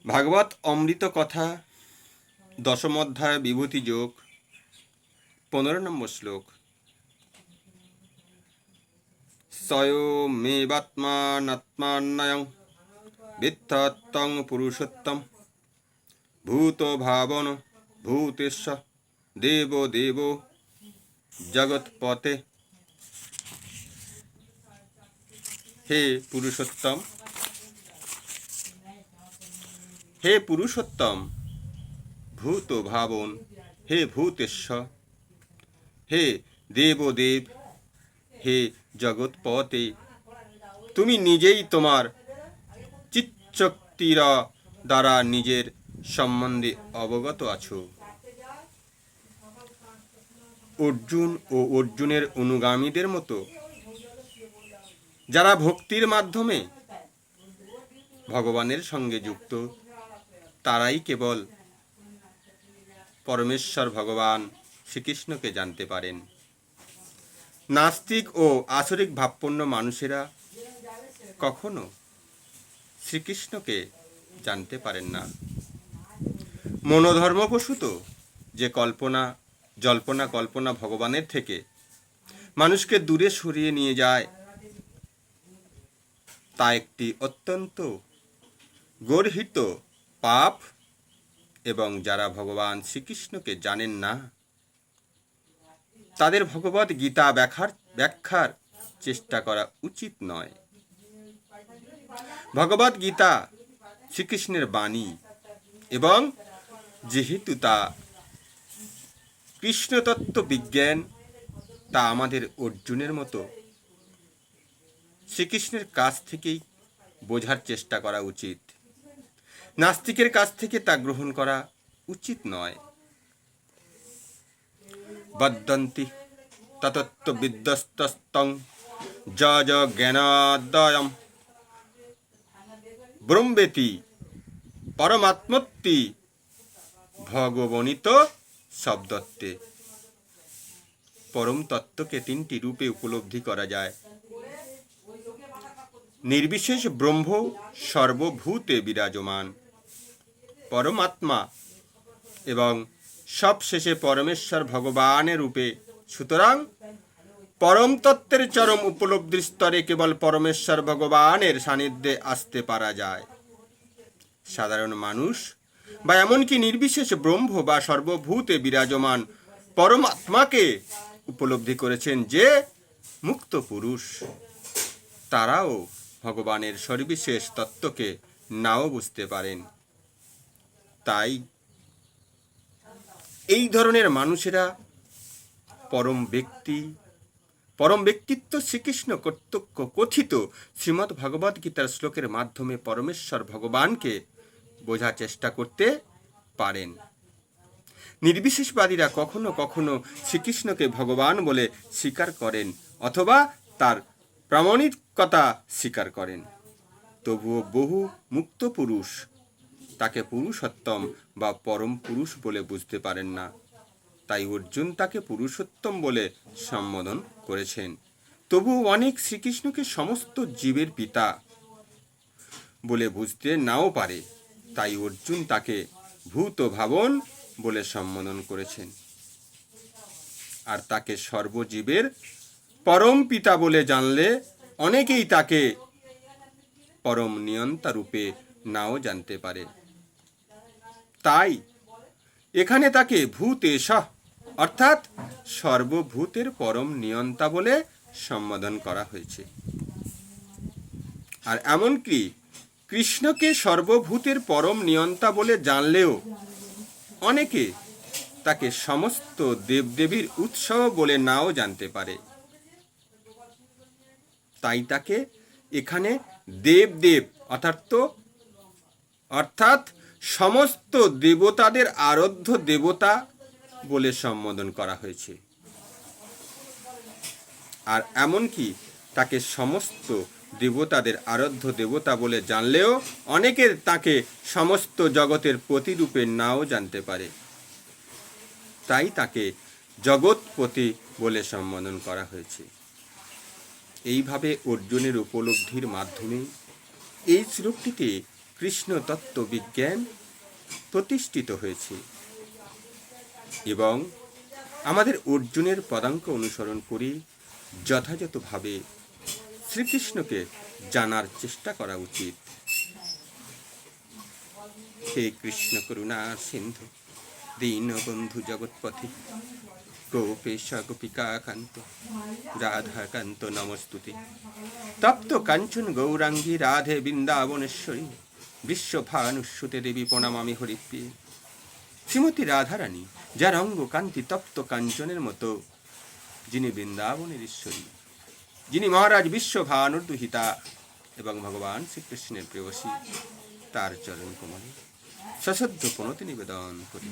ভাগবত অমৃত কথা দশম অধ্যায় বিভূতি যোগ 15 নম্বর শ্লোক। স্বয়মেবাত্মানাত্মান্নয়ং বিদ্ধত্তং পুরুষোত্তম ভূত ভাবন ভূতেশ দেব দেব জগৎপতে। হে পুরুষোত্তম, হে পুরুষোত্তম, ভূত ভাবন, হে ভূতেশ্বর, হে দেবদেব, হে জগৎপতে, তুমি নিজেই তোমার চিৎশক্তির দ্বারা নিজের সম্বন্ধে অবগত আছো। অর্জুন ও অর্জুনের অনুগামীদের মতো যারা ভক্তির মাধ্যমে ভগবানের সঙ্গে যুক্ত, তারাই কেবল পরমেশ্বর ভগবান শ্রীকৃষ্ণকে জানতে পারেন। নাস্তিক ও আসরিক ভাবপূর্ণ মানুষেরা কখনো শ্রীকৃষ্ণকে জানতে পারেন না। মনোধর্মপ্রসূত যে জল্পনা ভগবানের থেকে মানুষকে দূরে সরিয়ে নিয়ে যায়, তা একটি অত্যন্ত গর্হিত পাপ, এবং যারা ভগবান শ্রীকৃষ্ণকে জানেন না, তাদের ভগবত গীতা ব্যাখ্যার চেষ্টা করা উচিত নয়। ভগবত গীতা শ্রীকৃষ্ণের বাণী, এবং যেহেতু তা কৃষ্ণতত্ত্ব বিজ্ঞান, তা আমাদের অর্জুনের মতো শ্রীকৃষ্ণের কাছ থেকেই বোঝার চেষ্টা করা উচিত। নাস্তিকের কাছ থেকে তা গ্রহণ করা উচিত নয়। বদন্তি ততত্ত্ববিদ্যস্তং যজ জ্ঞানাদয়ম ব্রহ্মেতি পরমাত্মত্তি ভগবনিত শব্দত্বে। পরম তত্ত্বকে তিনটি রূপে উপলব্ধি করা যায়। নির্বিশেষ ব্রহ্ম সর্বভূতে বিরাজমান পরমাত্মা, এবং সবশেষে পরমেশ্বর ভগবানের রূপে। সুতরাং পরম তত্ত্বের চরম উপলব্ধির স্তরে কেবল পরমেশ্বর ভগবানের সান্নিধ্যে আসতে পারা যায়। সাধারণ মানুষ বা এমনকি নির্বিশেষ ব্রহ্ম বা সর্বভূতে বিরাজমান পরমাত্মাকে উপলব্ধি করেছেন যে মুক্ত পুরুষ, তারাও ভগবানের সর্ববিশেষ তত্ত্বকে নাও বুঝতে পারেন। তাই এই ধরনের মানুষেরা পরম ব্যক্তিত্ব শ্রীকৃষ্ণ কর্তৃক কথিত শ্রীমদ্ ভগবদ গীতার শ্লোকের মাধ্যমে পরমেশ্বর ভগবানকে বোঝার চেষ্টা করতে পারেন। নির্বিশেষবাদীরা কখনো কখনো শ্রীকৃষ্ণকে ভগবান বলে স্বীকার করেন, অথবা তার প্রামাণিকতা স্বীকার করেন। তবুও বহু মুক্ত পুরুষ তাকে পুরুষোত্তম বা পরম পুরুষ বলে বুঝতে পারেন না। তাই অর্জুন তাকে পুরুষোত্তম বলে সম্বোধন করেছেন। তবুও অনেক শ্রীকৃষ্ণকে সমস্ত জীবের পিতা বলে বুঝতে নাও পারে, তাই অর্জুন তাকে ভূত ভাবন বলে সম্বোধন করেছেন। আর তাকে সর্বজীবের পরম পিতা বলে জানলে অনেকেই তাকে পরম নিয়ন্তা রূপে নাও জানতে পারে। তাই এখানে তাকে ভূতেশ অর্থাৎ সর্বভূতের পরম নিয়ন্তা বলে সম্বোধন করা হয়েছে। আর এমনকি কৃষ্ণকে সর্বভূতের পরম নিয়ন্তা বলে জানলেও অনেকে তাকে সমস্ত দেবদেবীর উৎস বলে নাও জানতে পারে। তাই তাকে এখানে দেবদেব অর্থাৎ সমস্ত দেবতাদের আরাধ্য দেবতা বলে সম্বোধন করা হয়েছে। আর এমনকি তাকে সমস্ত দেবতাদের আরাধ্য দেবতা বলে জানলেও অনেকে তাকে সমস্ত জগতের প্রতিরূপে নাও জানতে পারে। তাই তাকে জগৎপতি বলে সম্বোধন করা হয়েছে। এইভাবে অর্জুনের উপলব্ধির মাধ্যমে এই শ্লোকটিতে কৃষ্ণ তত্ত্ব বিজ্ঞান প্রতিষ্ঠিত হয়েছে এবং আমাদের অর্জুনের পদাঙ্ক অনুসরণ করে যথাযথভাবে শ্রীকৃষ্ণকে জানার চেষ্টা করা উচিত। হে কৃষ্ণ করুণা সিন্ধু দীনবন্ধু জগৎপথে গোপেশ গোপিকাকান্ত রাধাকান্ত নমস্তুতে। তপ্ত কাঞ্চন গৌরাঙ্গী রাধে বৃন্দাবনেশ্বরী বিশ্বভানুসুতে দেবী প্রণামামি হরিপ্রিয়ে। শ্রীমতী রাধারানী, যার অঙ্গ কান্তি তপ্ত কাঞ্চনের মতো, যিনি বৃন্দাবনের ঈশ্বরী, যিনি মহারাজ বিশ্বভানুর দুহিতা এবং ভগবান শ্রীকৃষ্ণের প্রেয়সী, তার চরণ কমলে সশ্রদ্ধ প্রণতি নিবেদন করি।